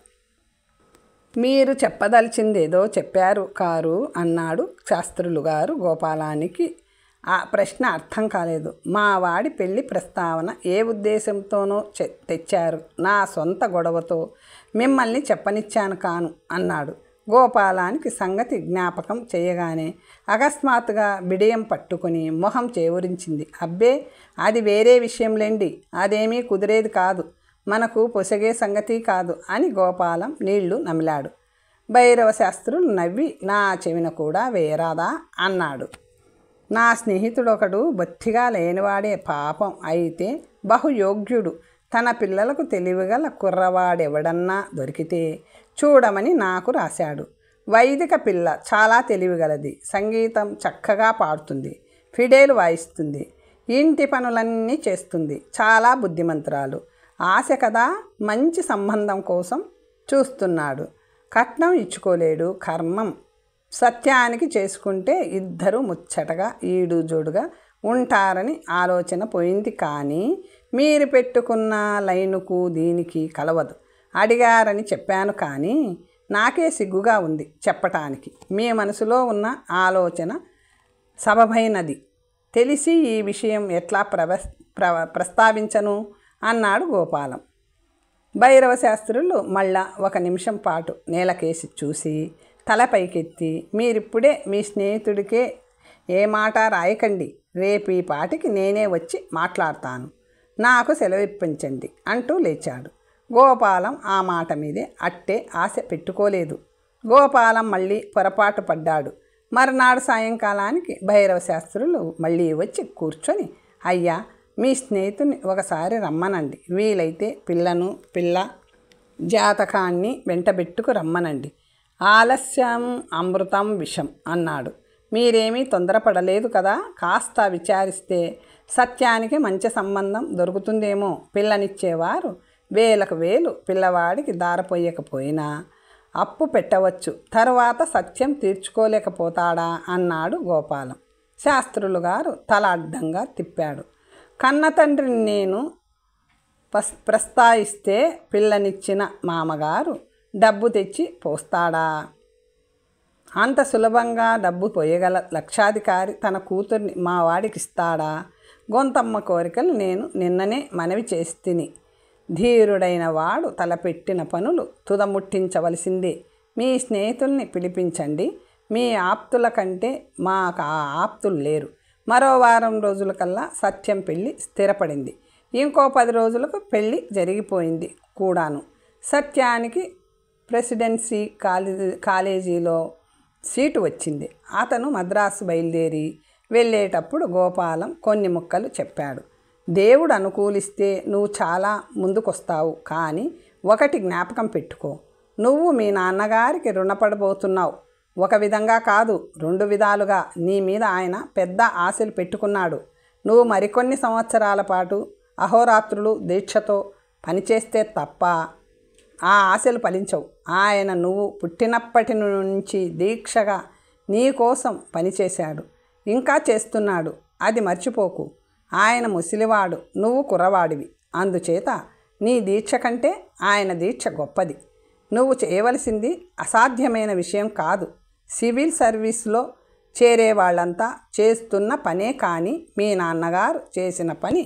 [SPEAKER 1] మీరు చెప్పదలిచిందేదో చెప్పారు కారు అన్నాడు శాస్త్రులు గారు. గోపాలానికి ఆ ప్రశ్న అర్థం కాలేదు. మా వాడి పెళ్లి ప్రస్తావన ఏ ఉద్దేశంతోనో తెచ్చారు. నా సొంత గొడవతో మిమ్మల్ని చెప్పనిచ్చాను కాను అన్నాడు. గోపాలానికి సంగతి జ్ఞాపకం చేయగానే అకస్మాత్తుగా బిడియం పట్టుకుని మొహం చేవురించింది. అబ్బే, అది వేరే విషయంలేండి. అదేమీ కుదిరేది కాదు. మనకు పొసగే సంగతి కాదు అని గోపాలం నీళ్లు నమిలాడు. భైరవ శాస్త్రులు నవ్వి నా చెవిన కూడా వేయరాదా అన్నాడు. నా స్నేహితుడొకడు బొత్తిగా లేనివాడే, పాపం అయితే బహుయోగ్యుడు. తన పిల్లలకు తెలివిగల కుర్రవాడెవడన్నా దొరికితే చూడమని నాకు రాశాడు. వైదిక పిల్ల, చాలా తెలివిగలది. సంగీతం చక్కగా పాడుతుంది, ఫిడేలు వాయిస్తుంది, ఇంటి పనులన్నీ చేస్తుంది. చాలా బుద్ధిమంతురాలు. ఆశ కదా, మంచి సంబంధం కోసం చూస్తున్నాడు. కట్నం ఇచ్చుకోలేడు, కర్మం. సత్యానికి చేసుకుంటే ఇద్దరు ముచ్చటగా ఈడు జోడుగా ఉంటారని ఆలోచన పోయింది. కానీ మీరు పెట్టుకున్న లైనుకు దీనికి కలవదు. అడిగారని చెప్పాను కానీ నాకే సిగ్గుగా ఉంది చెప్పటానికి. మీ మనసులో ఉన్న ఆలోచన సబబైనది తెలిసి ఈ విషయం ఎట్లా ప్రస్తావించను అన్నాడు గోపాలం. భైరవ శాస్త్రులు మళ్ళా 1 నిమిషం పాటు నేలకేసి చూసి తల పైకెత్తి, మీరిప్పుడే మీ స్నేహితుడికే ఏ మాట రాయకండి. రేపు ఈ పాటికి నేనే వచ్చి మాట్లాడతాను. నాకు సెలవిప్పించండి అంటూ లేచాడు. గోపాలం ఆ మాట మీదే అట్టే ఆశ పెట్టుకోలేదు. గోపాలం మళ్ళీ పొరపాటు పడ్డాడు. మరునాడు సాయంకాలానికి భైరవ శాస్త్రులు మళ్ళీ వచ్చి కూర్చొని, అయ్యా, మీ స్నేహితుని ఒకసారి రమ్మనండి. వీలైతే పిల్ల జాతకాన్ని వెంటబెట్టుకు రమ్మనండి. ఆలస్యం అమృతం విషం అన్నాడు. మీరేమీ తొందరపడలేదు కదా. కాస్త విచారిస్తే సత్యానికి మంచి సంబంధం దొరుకుతుందేమో. పిల్లనిచ్చేవారు వేలకు వేలు పిల్లవాడికి దారపోయకపోయినా అప్పు పెట్టవచ్చు. తరువాత సత్యం తీర్చుకోలేకపోతాడా అన్నాడు గోపాలం. శాస్త్రులు గారు తల అడ్డంగా తిప్పాడు. కన్న తండ్రిని నేను ప్రస్తాయిస్తే పిల్లనిచ్చిన మామగారు డబ్బు తెచ్చి పోస్తాడా? అంత సులభంగా డబ్బు పోయగల లక్షాధికారి తన కూతుర్ని మా వాడికి ఇస్తాడా? గొంతమ్మ కోరికలు నేను నిన్ననే మనవి చేస్తిని. ధీరుడైన వాడు తలపెట్టిన పనులు తుదముట్టించవలసిందే. మీ స్నేహితుల్ని పిలిపించండి. మీ ఆప్తుల కంటే మాకు ఆ ఆప్తులు లేరు. మరో వారం రోజులకల్లా సత్యం పెళ్ళి స్థిరపడింది. ఇంకో 10 రోజులకు పెళ్ళి జరిగిపోయింది కూడాను. సత్యానికి ప్రెసిడెన్సీ కాలేజీలో సీటు వచ్చింది. అతను మద్రాసు బయలుదేరి వెళ్ళేటప్పుడు గోపాలం కొన్ని ముక్కలు చెప్పాడు. దేవుడు అనుకూలిస్తే నువ్వు చాలా ముందుకొస్తావు. కానీ ఒకటి జ్ఞాపకం పెట్టుకో, నువ్వు మీ నాన్నగారికి రుణపడబోతున్నావు. ఒక విధంగా కాదు, 2 విధాలుగా నీ మీద ఆయన పెద్ద ఆశలు పెట్టుకున్నాడు. నువ్వు మరికొన్ని సంవత్సరాల పాటు అహోరాత్రులు దీక్షతో పనిచేస్తే తప్ప ఆ ఆశలు ఫలించవు. ఆయన నువ్వు పుట్టినప్పటి నుంచి దీక్షగా నీ కోసం పనిచేశాడు, ఇంకా చేస్తున్నాడు. అది మర్చిపోకు. ఆయన ముసలివాడు, నువ్వు కుర్రవాడివి. అందుచేత నీ దీక్ష కంటే ఆయన దీక్ష గొప్పది. నువ్వు చేయవలసింది అసాధ్యమైన విషయం కాదు. సివిల్ సర్వీస్లో చేరే వాళ్ళంతా చేస్తున్న పనే. కానీ మీ నాన్నగారు చేసిన పని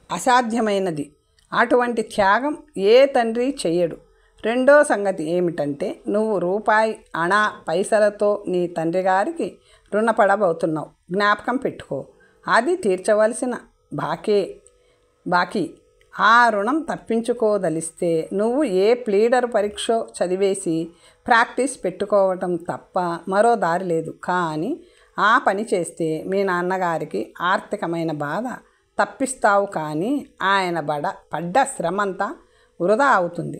[SPEAKER 1] అసాధ్యమైనది. అటువంటి త్యాగం ఏ తండ్రి చెయ్యడు. రెండో సంగతి ఏమిటంటే, నువ్వు రూపాయి అణా పైసలతో నీ తండ్రి గారికి రుణపడబోతున్నావు. జ్ఞాపకం పెట్టుకో. అది తీర్చవలసిన బాకీ. ఆ రుణం తప్పించుకోదలిస్తే నువ్వు ఏ ప్లీడర్ పరీక్ష చదివేసి ప్రాక్టీస్ పెట్టుకోవటం తప్ప మరో దారి లేదు. కానీ ఆ పని చేస్తే మీ నాన్నగారికి ఆర్థికమైన బాధ తప్పిస్తావు, కానీ ఆయన పడ్డ శ్రమంతా వృధా అవుతుంది.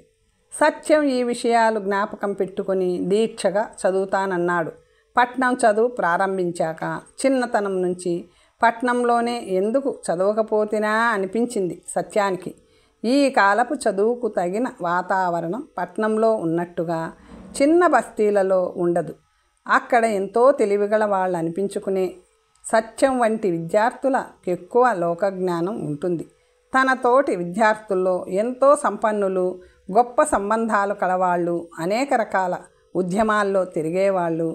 [SPEAKER 1] సత్యం ఈ విషయాలు జ్ఞాపకం పెట్టుకుని దీక్షగా చదువుతానన్నాడు. పట్నం చదువు ప్రారంభించాక చిన్నతనం నుంచి పట్నంలోనే ఎందుకు చదవకపోతేనా అనిపించింది సత్యానికి. ఈ కాలపు చదువుకు తగిన వాతావరణం పట్నంలో ఉన్నట్టుగా చిన్న బస్తీలలో ఉండదు. అక్కడ ఎంతో తెలివిగల వాళ్ళు అనిపించుకునే సత్యం వంటి విద్యార్థులకు ఎక్కువ లోకజ్ఞానం ఉంటుంది. తన తోటి విద్యార్థుల్లో ఎంతో సంపన్నులు, గొప్ప సంబంధాలు కలవాళ్ళు, అనేక రకాల ఉద్యమాల్లో తిరిగేవాళ్ళు,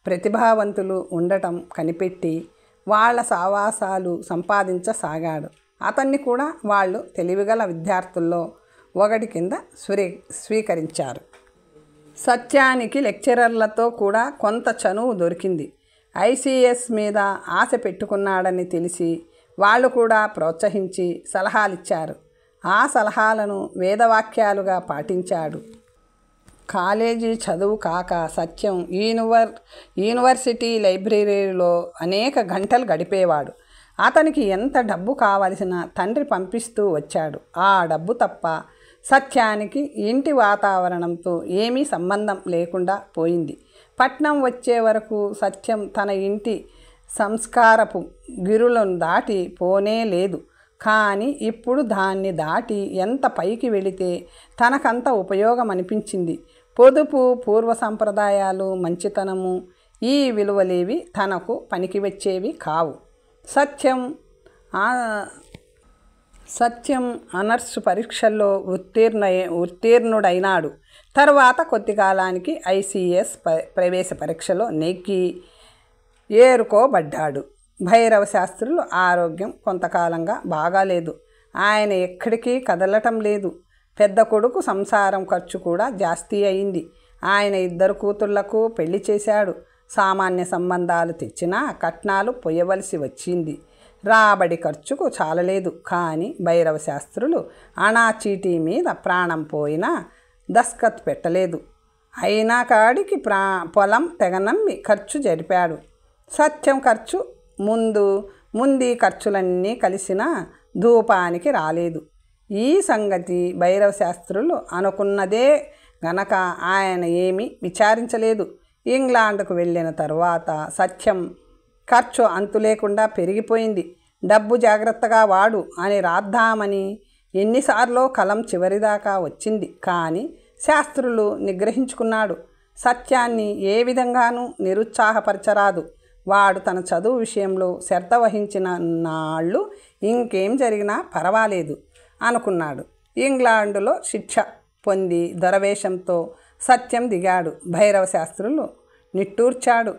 [SPEAKER 1] ప్రతిభావంతులు ఉండటం కనిపెట్టి వాళ్ళ సావాసాలు సంపాదించసాగాడు. అతన్ని కూడా వాళ్ళు తెలివిగల విద్యార్థుల్లో ఒకటి కింద స్వీకరించారు. సత్యానికి లెక్చరర్లతో కూడా కొంత చనువు దొరికింది. ఐసీఎస్ మీద ఆశ పెట్టుకున్నాడని తెలిసి వాళ్ళు కూడా ప్రోత్సహించి సలహాలిచ్చారు. ఆ సలహాలను వేదవాక్యాలుగా పాటించాడు. కాలేజీ చదువు కాక సత్యం యూనివర్సిటీ లైబ్రరీలో అనేక గంటలు గడిపేవాడు. అతనికి ఎంత డబ్బు కావలసిన తండ్రి పంపిస్తూ వచ్చాడు. ఆ డబ్బు తప్ప సత్యానికి ఇంటి వాతావరణంతో ఏమీ సంబంధం లేకుండా పోయింది. పట్నం వచ్చే వరకు సత్యం తన ఇంటి సంస్కారపు గిరులను దాటి పోనే లేదు. కానీ ఇప్పుడు దాన్ని దాటి ఎంత పైకి వెళితే తనకంత ఉపయోగం అనిపించింది. పొదుపు, పూర్వ సంప్రదాయాలు, మంచితనము, ఈ విలువలేవి తనకు పనికి వచ్చేవి కావు. సత్యం ఆనర్స్ పరీక్షల్లో ఉత్తీర్ణుడైనాడు. తర్వాత కొద్ది కాలానికి ఐసీఎస్ ప్రవేశ పరీక్షలో నెగ్గి ఏరుకోబడ్డాడు. భైరవ శాస్త్రులు ఆరోగ్యం కొంతకాలంగా బాగాలేదు. ఆయన ఎక్కడికి కదలటం లేదు. పెద్ద కొడుకు సంసారం ఖర్చు కూడా జాస్తి అయింది. ఆయన 2 కూతుళ్లకు పెళ్లి చేశాడు. సామాన్య సంబంధాలు తెచ్చినా కట్నాలు పొయ్యవలసి వచ్చింది. రాబడి ఖర్చుకు చాలలేదు. కానీ భైరవ శాస్త్రులు అణాచీటీ మీద ప్రాణం పోయినా దస్కత్ పెట్టలేదు. అయినా కాడికి పొలం తెగనమ్మి ఖర్చు జరిపాడు. సత్యం ఖర్చు ముందు ఖర్చులన్నీ కలిసినా ధూపానికి రాలేదు. ఈ సంగతి భైరవ శాస్త్రులు అనుకున్నదే గనక ఆయన ఏమీ విచారించలేదు. ఇంగ్లాండ్కు వెళ్ళిన తర్వాత సత్యం ఖర్చు అంతులేకుండా పెరిగిపోయింది. డబ్బు జాగ్రత్తగా వాడు అని రాద్దామని ఎన్నిసార్లో కలం చివరిదాకా వచ్చింది. కానీ శాస్త్రులు నిగ్రహించుకున్నాడు. సత్యాన్ని ఏ విధంగానూ నిరుత్సాహపరచరాదు. వాడు తన చదువు విషయంలో శ్రద్ధ వహించిన నాళ్ళు ఇంకేం జరిగినా పర్వాలేదు అనుకున్నాడు. ఇంగ్లాండులో శిక్ష పొంది దొరవేషంతో సత్యం దిగాడు. భైరవ శాస్త్రులు నిట్టూర్చాడు.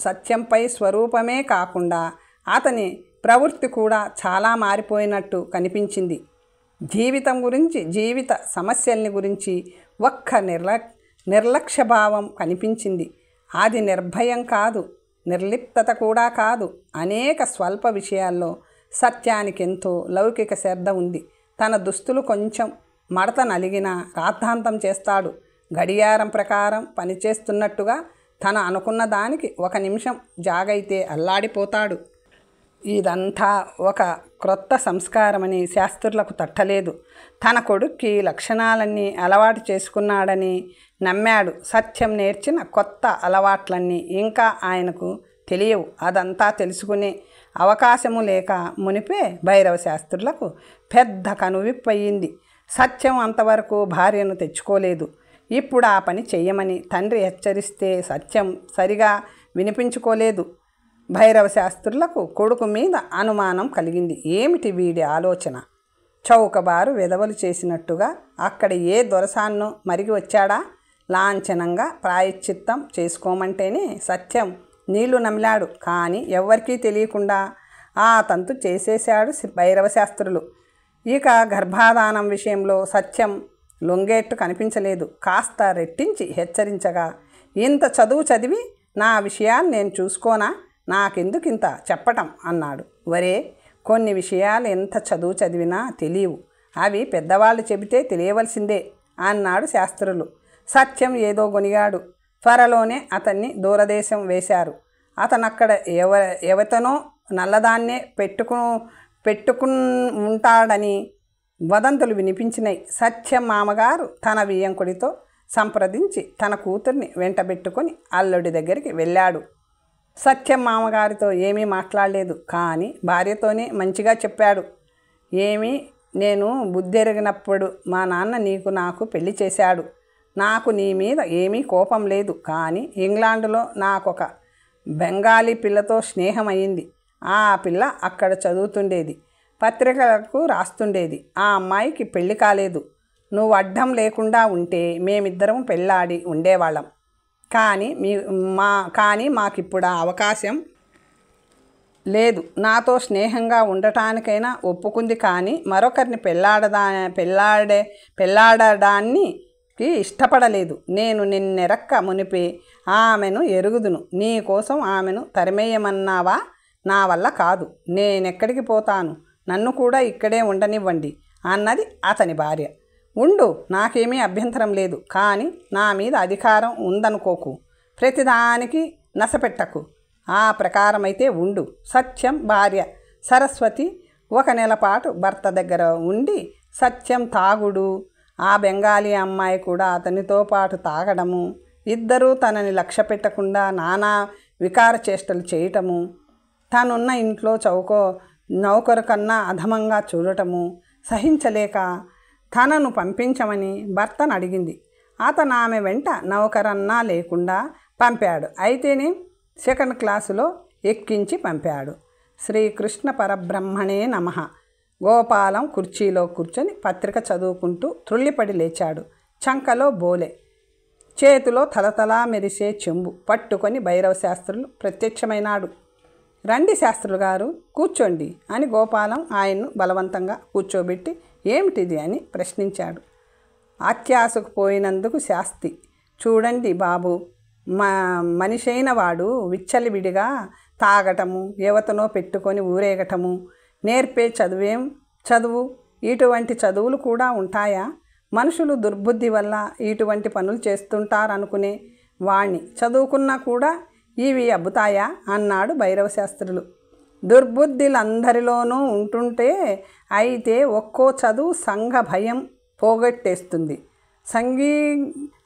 [SPEAKER 1] సత్యంపై స్వరూపమే కాకుండా అతని ప్రవృత్తి కూడా చాలా మారిపోయినట్టు కనిపించింది. జీవితం గురించి, జీవిత సమస్యల్ని గురించి ఒక్క నిర్లక్ష్యభావం కనిపించింది. అది నిర్భయం కాదు, నిర్లిప్తత కూడా కాదు. అనేక స్వల్ప విషయాల్లో సత్యానికెంతో లౌకిక శ్రద్ధ ఉంది. తన దుస్తులు కొంచెం మడత నలిగినా రాద్ధాంతం చేస్తాడు. గడియారం ప్రకారం పనిచేస్తున్నట్టుగా తను అనుకున్న దానికి 1 నిమిషం జాగైతే అల్లాడిపోతాడు. ఇదంతా ఒక క్రొత్త సంస్కారమని శాస్త్రులకు తట్టలేదు. తన కొడుక్కి లక్షణాలన్నీ అలవాటు చేసుకున్నాడని నమ్మాడు. సత్యం నేర్చిన కొత్త అలవాట్లన్నీ ఇంకా ఆయనకు తెలియవు. అదంతా తెలుసుకునే అవకాశము లేక మునిపే భైరవ శాస్త్రులకు పెద్ద కనువిప్పయింది. సత్యం అంతవరకు భార్యను తెచ్చుకోలేదు. ఇప్పుడు ఆ పని చెయ్యమని తండ్రి హెచ్చరిస్తే సత్యం సరిగా వినిపించుకోలేదు. భైరవ శాస్త్రులకు కొడుకు మీద అనుమానం కలిగింది. ఏమిటి వీడి ఆలోచన? చౌకబారు వెధవలు చేసినట్టుగా అక్కడ ఏ దొరసాన్నో మరిగి వచ్చాడా? లాంఛనంగా ప్రాయశ్చిత్తం చేసుకోమంటేనే సత్యం నీళ్లు నమిలాడు. కానీ ఎవ్వరికీ తెలియకుండా ఆ తంతు చేసేశాడు భైరవ శాస్త్రులు. ఇక గర్భాధానం విషయంలో సత్యం లొంగేట్టు కనిపించలేదు. కాస్త రెట్టించి హెచ్చరించగా, ఇంత చదువు చదివి నా విషయాన్ని నేను చూసుకోనా? నాకెందుకింత చెప్పటం అన్నాడు. వరే, కొన్ని విషయాలు ఎంత చదువు చదివినా తెలియవు, అవి పెద్దవాళ్ళు చెబితే తెలియవలసిందే అన్నాడు శాస్త్రులు. సత్యం ఏదో గొనిగాడు. త్వరలోనే అతన్ని దూరదేశం వేశారు. అతనక్కడ ఎవతనో నల్లదాన్నే పెట్టుకుని ఉంటాడని వదంతులు వినిపించినాయి. సత్యం మామగారు తన వియ్యంకుడితో సంప్రదించి తన కూతుర్ని వెంటబెట్టుకొని అల్లుడి దగ్గరికి వెళ్ళాడు. సత్యం మామగారితో ఏమీ మాట్లాడలేదు, కానీ భార్యతోనే మంచిగా చెప్పాడు. నేను బుద్ధెరిగినప్పుడు మా నాన్న నాకు పెళ్లి చేశాడు. నాకు నీ మీద ఏమీ కోపం లేదు, కానీ ఇంగ్లాండులో నాకొక బెంగాలీ పిల్లతో స్నేహం అయింది. ఆ పిల్ల అక్కడ చదువుతుండేది, పత్రికలకు రాస్తుండేది. ఆ అమ్మాయికి పెళ్లి కాలేదు. నువ్వు అడ్డం లేకుండా ఉంటే మేమిద్దరం పెళ్ళాడి ఉండేవాళ్ళం. కానీ మాకిప్పుడు ఆ అవకాశం లేదు. నాతో స్నేహంగా ఉండటానికైనా ఒప్పుకుంది, కానీ మరొకరిని పెళ్ళాడడానికి ఇష్టపడలేదు. నేను నిన్నెరక్క మునిపే ఆమెను ఎరుగుదును. నీ కోసం ఆమెను తరిమేయమన్నావా? నా వల్ల కాదు. నేనెక్కడికి పోతాను? నన్ను కూడా ఇక్కడే ఉండనివ్వండి అన్నది అతని భార్య. ఉండు, నాకేమీ అభ్యంతరం లేదు, కానీ నా మీద అధికారం ఉందనుకోకు. ప్రతిదానికి నసపెట్టకు. ఆ ప్రకారమైతే ఉండు. సత్యం భార్య సరస్వతి 1 నెల పాటు భర్త దగ్గర ఉండి, సత్యం తాగుడు, ఆ బెంగాలీ అమ్మాయి కూడా అతనితో పాటు తాగడము, ఇద్దరూ తనని లక్ష్య పెట్టకుండా నానా వికార చేష్టలు చేయటము, తనున్న ఇంట్లో నౌకరు కన్నా అధమంగా చూడటము సహించలేక తనను పంపించమని భర్తను అడిగింది. అతను ఆమె వెంట నౌకరన్నా లేకుండా పంపాడు. అయితేనే 2nd క్లాసులో ఎక్కించి పంపాడు. శ్రీకృష్ణ పరబ్రహ్మణే నమః. గోపాలం కుర్చీలో కూర్చొని పత్రిక చదువుకుంటూ త్రుళ్ళిపడి లేచాడు. చంకలో బోలె, చేతిలో తలతలా మెరిసే చెంబు పట్టుకొని భైరవ శాస్త్రులు ప్రత్యక్షమైనాడు. రండి శాస్త్రులు గారు, కూర్చోండి అని గోపాలం ఆయన్ను బలవంతంగా కూర్చోబెట్టి ఏమిటిది అని ప్రశ్నించాడు. అత్యాశకు పోయినందుకు శాస్తి. చూడండి బాబు, మనిషైన వాడు విచ్చలివిడిగా తాగటము, యువతనో పెట్టుకొని ఊరేగటము నేర్పే చదువు? ఇటువంటి చదువులు కూడా ఉంటాయా? మనుషులు దుర్బుద్ధి వల్ల ఇటువంటి పనులు చేస్తుంటారనుకునే వాణ్ణి చదువుకున్నా కూడా ఇవి అబ్బుతాయా అన్నాడు భైరవ శాస్త్రులు. దుర్బుద్ధులందరిలోనూ ఉంటుంటే అయితే ఒక్కో చదువు సంఘ భయం పోగొట్టేస్తుంది.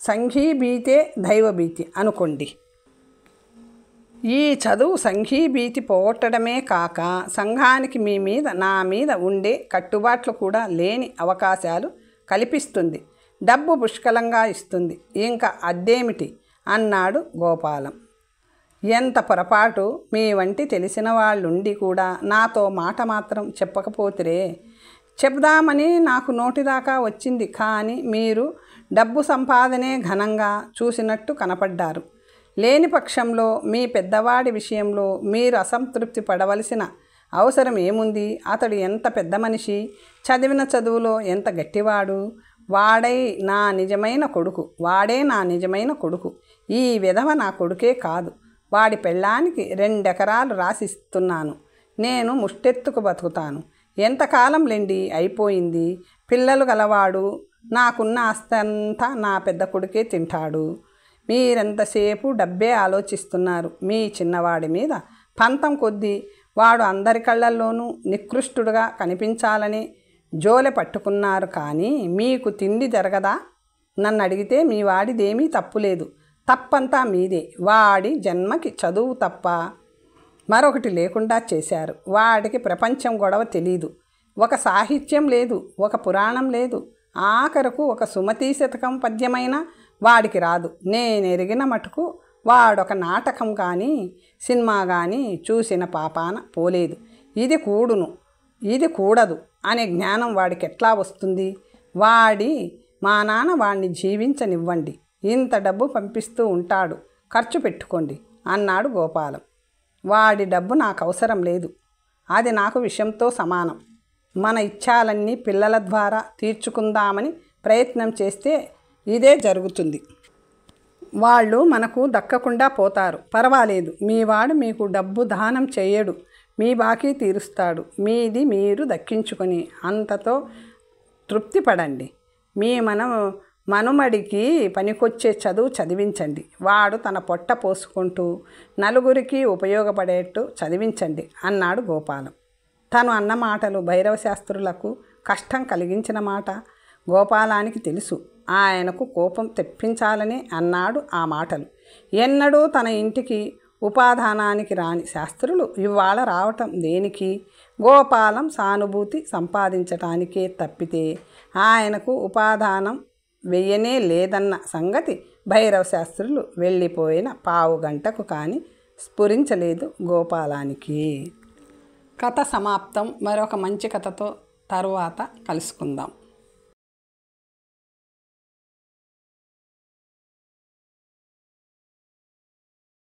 [SPEAKER 1] సంఘీభీతే దైవభీతి అనుకోండి. ఈ చదువు సంఘీభీతి పోగొట్టడమే కాక సంఘానికి నా మీద ఉండే కట్టుబాట్లు కూడా లేని అవకాశాలు కల్పిస్తుంది. డబ్బు పుష్కలంగా ఇస్తుంది. ఇంకా అద్దేమిటి అన్నాడు గోపాలం. ఎంత పొరపాటు! మీ వంటి తెలిసిన వాళ్ళుండి కూడా నాతో మాట మాత్రం చెప్పకపోతిరే. చెప్దామని నాకు నోటిదాకా వచ్చింది, కానీ మీరు డబ్బు సంపాదనే ఘనంగా చూసినట్టు కనపడ్డారు. లేని పక్షంలో మీ పెద్దవాడి విషయంలో మీరు అసంతృప్తి పడవలసిన అవసరం ఏముంది? అతడు ఎంత పెద్ద మనిషి, చదివిన చదువులో ఎంత గట్టివాడు. వాడే నా నిజమైన కొడుకు. ఈ విధవ నా కొడుకే కాదు, వాడి పెళ్ళానికి 2 ఎకరాలు రాసిస్తున్నాను. నేను ముష్టెత్తుకు బతుకుతాను. ఎంతకాలం లెండి, అయిపోయింది. పిల్లలు గలవాడు. నాకున్న ఆస్తంతా నా పెద్ద కొడుకే తింటాడు. మీరెంతసేపు డబ్బే ఆలోచిస్తున్నారు. మీ చిన్నవాడి మీద పంతం కొద్దీ వాడు అందరి కళ్ళల్లోనూ నికృష్టుడుగా కనిపించాలని జోలె పట్టుకున్నారు. కానీ మీకు తిండి జరగదా? నన్ను అడిగితే మీ వాడిదేమీ తప్పులేదు. తప్పంతా మీదే. వాడి జన్మకి చదువు తప్ప మరొకటి లేకుండా చేశారు. వాడికి ప్రపంచం గొడవ తెలీదు. ఒక సాహిత్యం లేదు, ఒక పురాణం లేదు, ఆఖరకు ఒక సుమతీ శతకం పద్యమైనా వాడికి రాదు. నేనెరిగిన మటుకు వాడొక నాటకం కానీ సినిమా కానీ చూసిన పాపాన పోలేదు. ఇది కూడదు అనే జ్ఞానం వాడికి ఎట్లా వస్తుంది? మా నాన్న వాడిని జీవించనివ్వండి. ఇంత డబ్బు పంపిస్తూ ఉంటాడు, ఖర్చు పెట్టుకోండి అన్నాడు గోపాలం. వాడి డబ్బు నాకు అవసరం లేదు. అది నాకు విషంతో సమానం. మన ఇచ్ఛాలన్నీ పిల్లల ద్వారా తీర్చుకుందామని ప్రయత్నం చేస్తే ఇదే జరుగుతుంది. వాళ్ళు మనకు దక్కకుండా పోతారు, పర్వాలేదు, మీవాడు మీకు డబ్బు దానం చేయడు, మీ బాకీ తీరుస్తాడు, మీది మీరు దక్కించుకొని అంతతో తృప్తి పడండి. మీ మనుమడికి పనికొచ్చే చదువు చదివించండి, వాడు తన పొట్ట పోసుకుంటూ నలుగురికి ఉపయోగపడేట్టు చదివించండి అన్నాడు గోపాలం. తను అన్న మాటలు భైరవ శాస్త్రులకు కష్టం కలిగించిన మాట. గోపాలానికి తెలుసు, ఆయనకు కోపం తెప్పించాలని అన్నాడు ఆ మాటలు. ఎన్నడూ తన ఇంటికి ఉపాధానానికి రాని శాస్త్రులు ఇవాళ రావటం దేనికి? గోపాలం సానుభూతి సంపాదించటానికే తప్పితే ఆయనకు ఉపాధానం వెయ్యనే లేదన్న సంగతి భైరవ శాస్త్రులు వెళ్ళిపోయిన పావుగంటకు కానీ స్ఫురించలేదు గోపాలానికి. కథ సమాప్తం. మరొక మంచి కథతో తరువాత కలుసుకుందాం.